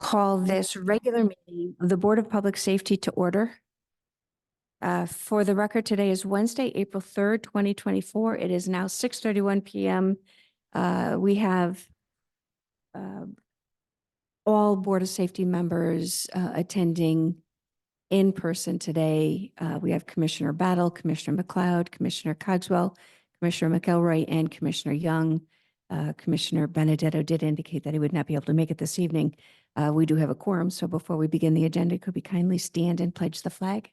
call this regular meeting of the Board of Public Safety to order. For the record, today is Wednesday, April 3rd, 2024. It is now 6:31 p.m. We have all Board of Safety members attending in person today. We have Commissioner Battle, Commissioner McLeod, Commissioner Cogswell, Commissioner McElroy, and Commissioner Young. Commissioner Benedetto did indicate that he would not be able to make it this evening. We do have a quorum, so before we begin the agenda, could we kindly stand and pledge the flag?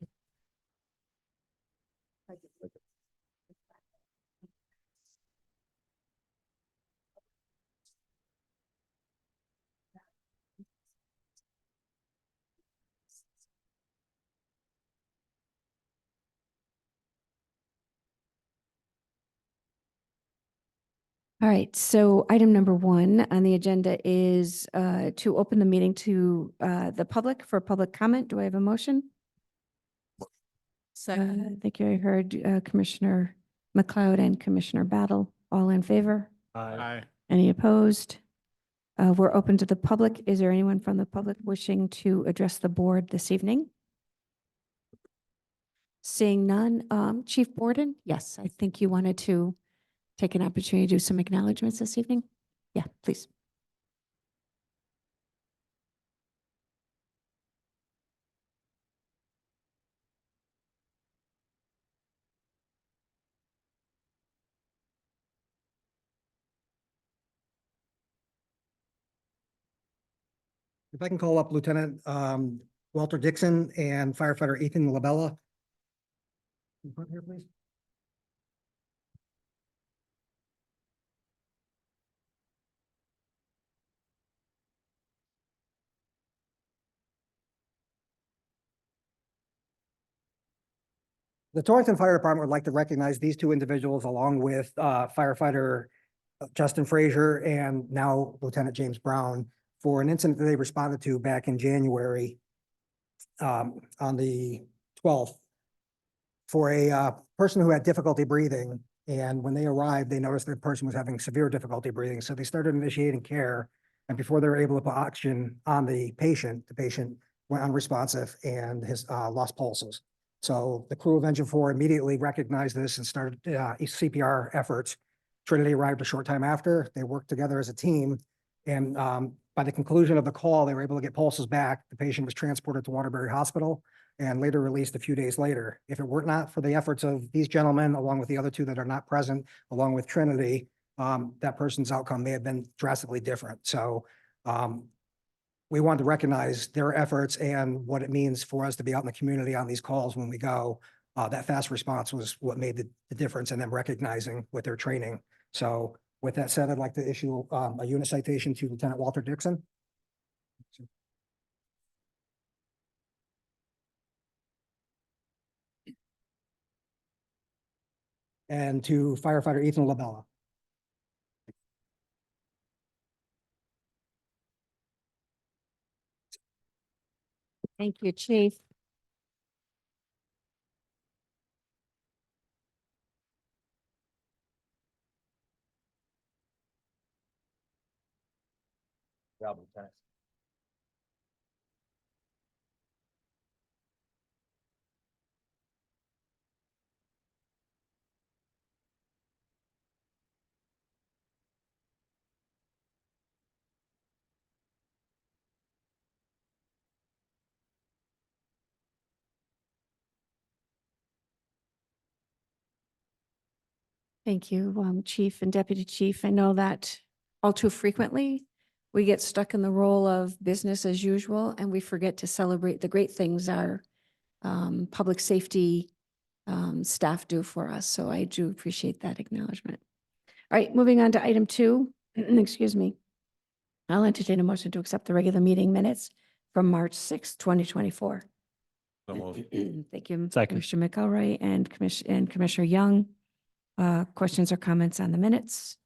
All right, so item number 1 on the agenda is to open the meeting to the public for public comment. Do I have a motion? Thank you. I heard Commissioner McLeod and Commissioner Battle. All in favor? Aye. Any opposed? We're open to the public. Is there anyone from the public wishing to address the board this evening? Seeing none. Chief Borden? Yes, I think you wanted to take an opportunity to do some acknowledgements this evening. Yeah, please. If I can call up Lieutenant Walter Dixon and firefighter Ethan Labella. In front here, please. The Torrington Fire Department would like to recognize these two individuals along with firefighter Justin Frazier and now Lieutenant James Brown for an incident that they responded to back in January on the 12th for a person who had difficulty breathing. And when they arrived, they noticed that the person was having severe difficulty breathing. So they started initiating care. And before they were able to put oxygen on the patient went unresponsive and has lost pulses. So the crew of Engine 4 immediately recognized this and started CPR efforts. Trinity arrived a short time after. They worked together as a team. And by the conclusion of the call, they were able to get pulses back. The patient was transported to Waterbury Hospital and later released a few days later. If it were not for the efforts of these gentlemen, along with the other two that are not present, along with Trinity, that person's outcome may have been drastically different. So we wanted to recognize their efforts and what it means for us to be out in the community on these calls when we go. That fast response was what made the difference in them recognizing with their training. So with that said, I'd like to issue a unit citation to Lieutenant Walter Dixon. And to firefighter Ethan Labella. Thank you, Chief. Thank you, Chief and Deputy Chief. I know that all too frequently we get stuck in the role of business as usual and we forget to celebrate the great things our public safety staff do for us. So I do appreciate that acknowledgement. All right, moving on to item 2. Excuse me. I'll entertain a motion to accept the regular meeting minutes from March 6th, 2024. So moved. Thank you, Second. Commissioner McElroy and Commissioner Young. Questions or comments on the minutes?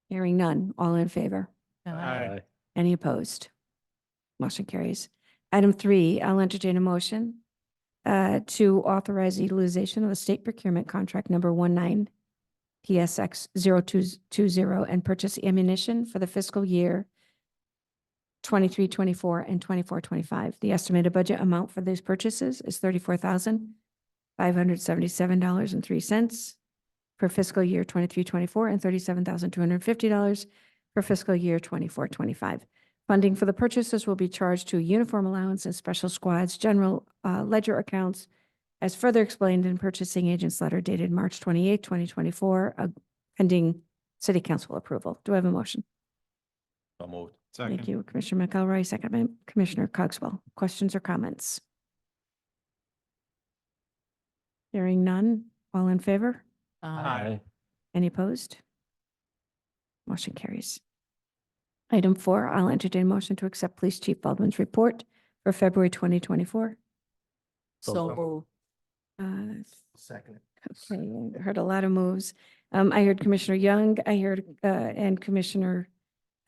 Hearing none. All in favor? Aye. Any opposed? Motion carries. Item 3, I'll entertain a motion to authorize utilization of the state procurement contract number PSX 0220 and purchase ammunition for the fiscal year 23-24 and 24-25. The estimated budget amount for these purchases is $34,577.03 for fiscal year 23-24 and $37,250 for fiscal year 24-25. Funding for the purchases will be charged to uniform allowance and special squads general ledger accounts as further explained in purchasing agent's letter dated March 28, 2024, pending city council approval. Do I have a motion? So moved. Thank you, Commissioner McElroy, second by Commissioner Cogswell. Questions or comments? Hearing none. All in favor? Aye. Any opposed? Motion carries. Item 4, I'll entertain a motion to accept Police Chief Baldwin's report for February 2024. So moved. Second. Okay, I heard a lot of moves. I heard Commissioner Young, I heard, and Commissioner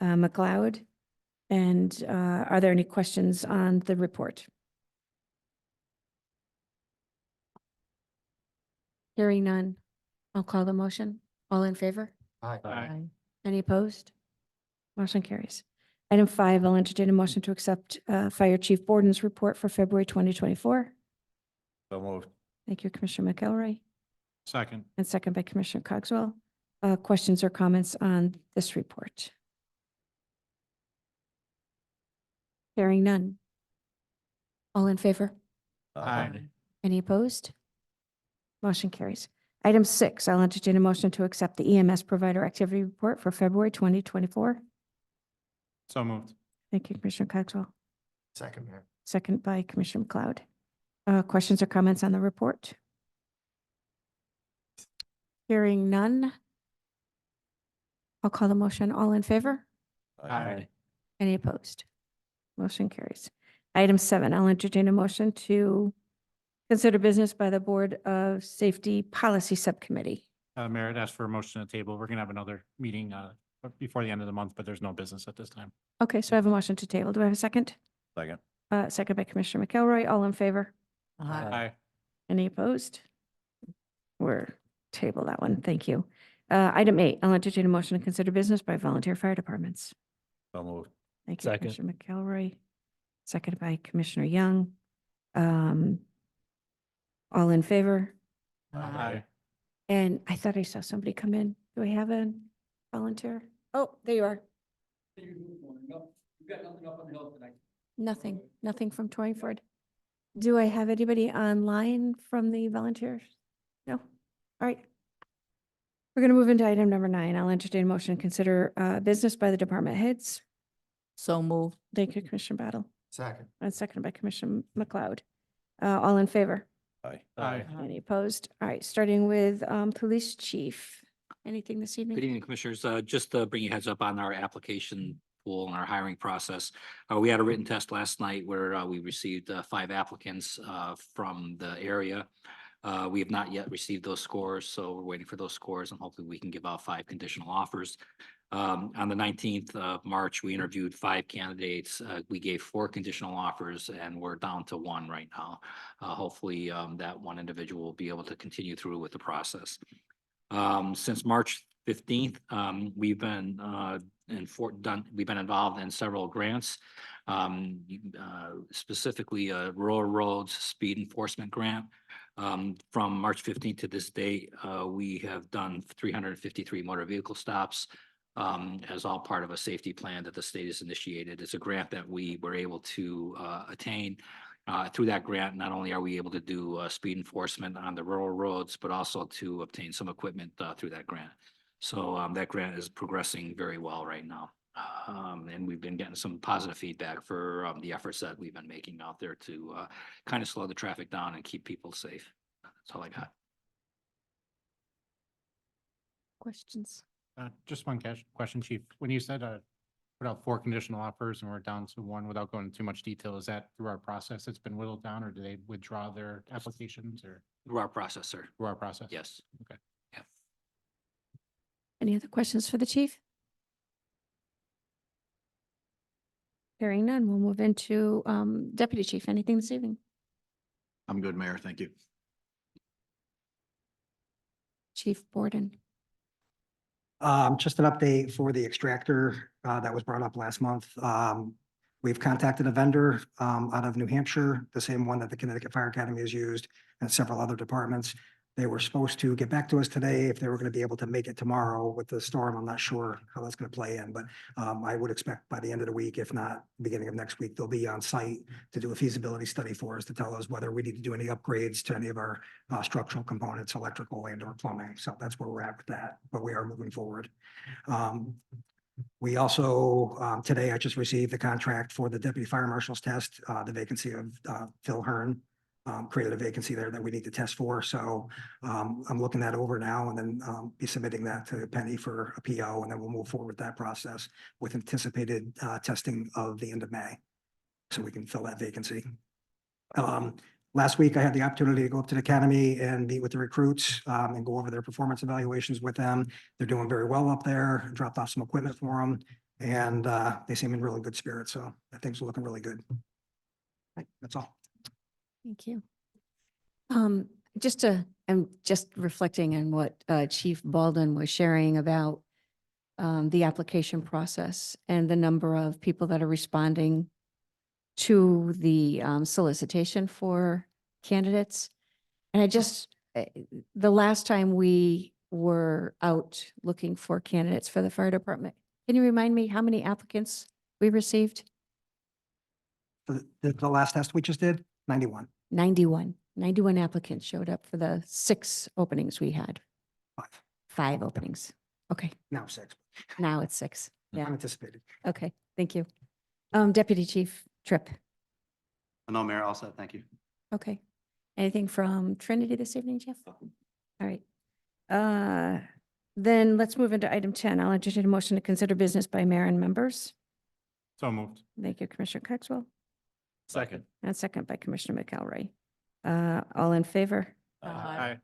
McLeod. And are there any questions on the report? Hearing none. I'll call the motion. All in favor? Aye. Any opposed? Motion carries. Item 5, I'll entertain a motion to accept Fire Chief Borden's report for February 2024. So moved. Thank you, Commissioner McElroy, Second. and second by Commissioner Cogswell. Questions or comments on this report? Hearing none. All in favor? Aye. Any opposed? Motion carries. Item 6, I'll entertain a motion to accept the EMS provider activity report for February 2024. So moved. Thank you, Commissioner Cogswell. Second, Mayor. Second by Commissioner McLeod. Questions or comments on the report? Hearing none. I'll call the motion. All in favor? Aye. Any opposed? Motion carries. Item 7, I'll entertain a motion to consider business by the Board of Safety Policy Subcommittee. Mayor, I'd ask for a motion to table. We're gonna have another meeting before the end of the month, but there's no business at this time. Okay, so I have a motion to table. Do I have a second? Second. Second by Commissioner McElroy. All in favor? Aye. Any opposed? We're table that one. Thank you. Item 8, I'll entertain a motion to consider business by volunteer fire departments. So moved. Thank you, Second. Commissioner McElroy. Seconded by Commissioner Young. All in favor? Aye. And I thought I saw somebody come in. Do I have a volunteer? Oh, there you are. Nothing from Torringford. Do I have anybody online from the volunteers? No? All right. We're going to move into item number 9. I'll entertain a motion to consider business by the department heads. So moved. Thank you, Commissioner Battle. Second. And seconded by Commissioner McLeod. All in favor? Aye. Aye. Any opposed? All right, starting with Police Chief. Anything this evening? Good evening, Commissioners. Just to bring you heads up on our application pool and our hiring process. We had a written test last night where we received 5 applicants from the area. We have not yet received those scores, so we're waiting for those scores and hopefully we can give out 5 conditional offers. On the 19th of March, we interviewed 5 candidates. We gave 4 conditional offers and we're down to 1 right now. Hopefully that one individual will be able to continue through with the process. Since March 15th, we've been we've been involved in several grants, specifically a rural roads speed enforcement grant. From March 15th to this date, we have done 353 motor vehicle stops as all part of a safety plan that the state has initiated. It's a grant that we were able to attain. Through that grant, not only are we able to do speed enforcement on the rural roads, but also to obtain some equipment through that grant. So that grant is progressing very well right now. And we've been getting some positive feedback for the efforts that we've been making out there to kind of slow the traffic down and keep people safe. That's all I got. Questions? Just one question, Chief. When you said put out 4 conditional offers and we're down to 1 without going into too much detail, is that through our process it's been whittled down, or do they withdraw their applications, or Through our process, sir. through our process? Yes. Any other questions for the chief? Hearing none, we'll move into Deputy Chief. Anything this evening? I'm good, Mayor. Thank you. Chief Borden. Just an update for the extractor, that was brought up last month. We've contacted a vendor, out of New Hampshire, the same one that the Connecticut Fire Academy has used and several other departments. They were supposed to get back to us today if they were going to be able to make it tomorrow with the storm. I'm not sure how that's going to play in, but I would expect by the end of the week, if not beginning of next week, they'll be on site to do a feasibility study for us to tell us whether we need to do any upgrades to any of our structural components, electrical and or plumbing. So that's where we're at with that, but we are moving forward. We also, today I just received the contract for the deputy fire marshal's test, the vacancy of Phil Hearn. Created a vacancy there that we need to test for. So I'm looking that over now and then be submitting that to Penny for a PO, and then we'll move forward with that process with anticipated testing of the end of May. So we can fill that vacancy. Last week, I had the opportunity to go up to the academy and meet with the recruits and go over their performance evaluations with them. They're doing very well up there, dropped off some equipment for them, and they seem in really good spirits. So things are looking really good. Right, that's all. Thank you. I'm just reflecting on what Chief Baldwin was sharing about the application process and the number of people that are responding to the solicitation for candidates. And the last time we were out looking for candidates for the fire department, can you remind me how many applicants we received? The last test we just did, 91. 91 applicants showed up for the 6 openings we had. 5 openings. Okay, Now 6. now it's 6. Yeah, Unanticipated. okay, thank you. Deputy Chief Tripp. No, Mayor, all set. Thank you. Okay. Anything from Trinity this evening, Jeff? All right. Then let's move into item 10. I'll entertain a motion to consider business by mayor and members. So moved. Thank you, Commissioner Cogswell, Second. and second by Commissioner McElroy. All in favor? Aye.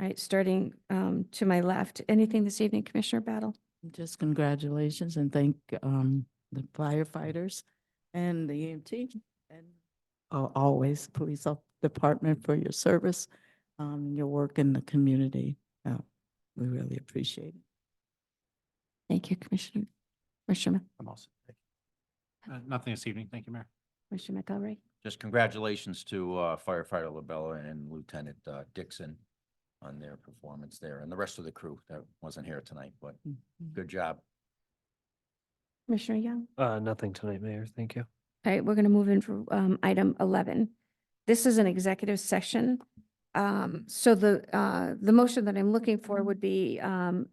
All right, starting to my left. Anything this evening, Commissioner Battle? Just congratulations and thank the firefighters and the EMT and always police department for your service, your work in the community. We really appreciate it. Thank you, Commissioner. Commissioner I'm all set. Thank you. Nothing this evening. Thank you, Mayor. McElroy. Just congratulations to firefighter LaBella and Lieutenant Dixon on their performance there and the rest of the crew that wasn't here tonight, but good job. Commissioner Young. Nothing tonight, Mayor. Thank you. All right, we're going to move in for item 11. This is an executive session. So the motion that I'm looking for would be a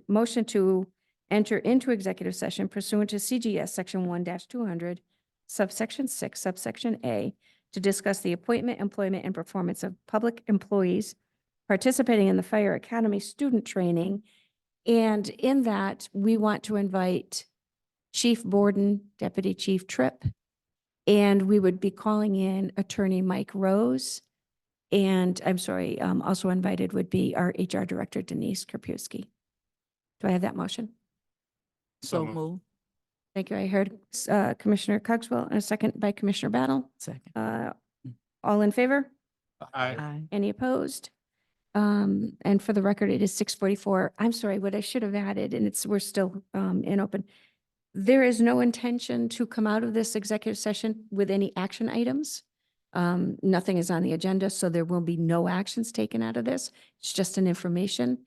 motion to enter into executive session pursuant to CGS Section 1-200, subsection 6, subsection A, to discuss the appointment, employment, and performance of public employees participating in the Fire Academy student training. And in that, we want to invite Chief Borden, Deputy Chief Tripp, and we would be calling in Attorney Mike Rose. And I'm sorry, also invited would be our HR Director Denise Karpewski. Do I have that motion? So moved. move. Thank you. I heard Commissioner Cogswell and a second by Commissioner Battle. Second. All in favor? Aye. Aye. Any opposed? And for the record, it is 6:44. I'm sorry, what I should have added, and we're still in open. There is no intention to come out of this executive session with any action items. Nothing is on the agenda, so there will be no actions taken out of this. It's just an information.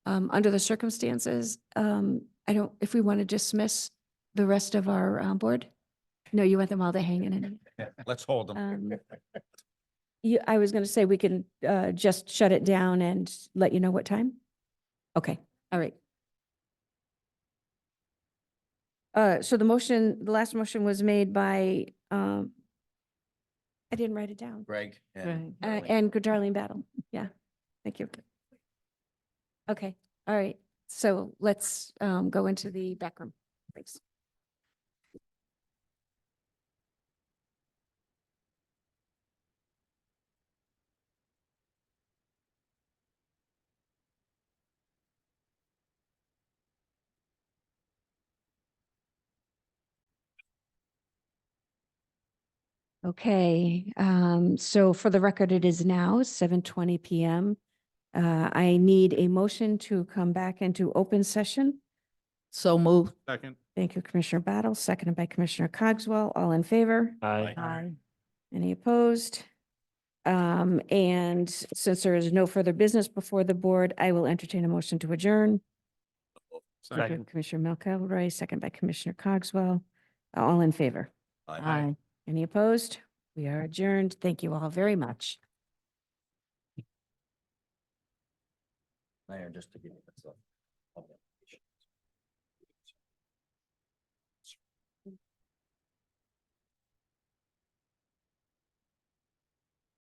Under the circumstances, if we want to dismiss the rest of our board? No, you want them all to hang in. Let's hold them. I was going to say we can just shut it down and let you know what time. Okay, all right. So the last motion was made by, I didn't write it down. Greg. Right. And Darlene Battle. Yeah, thank you. Okay, all right. So let's go into the back room. Thanks. Okay, so for the record, it is now 7:20 PM. I need a motion to come back into open session. So move. Second. Thank you, Commissioner Battle, seconded by Commissioner Cogswell. All in favor? Aye. Aye. Any opposed? And since there is no further business before the board, I will entertain a motion to adjourn. Thank you, Second. Commissioner McElroy, second by Commissioner Cogswell. All in favor? Aye. Any opposed? We are adjourned. Thank you all very much. Mayor, just to give you a heads up.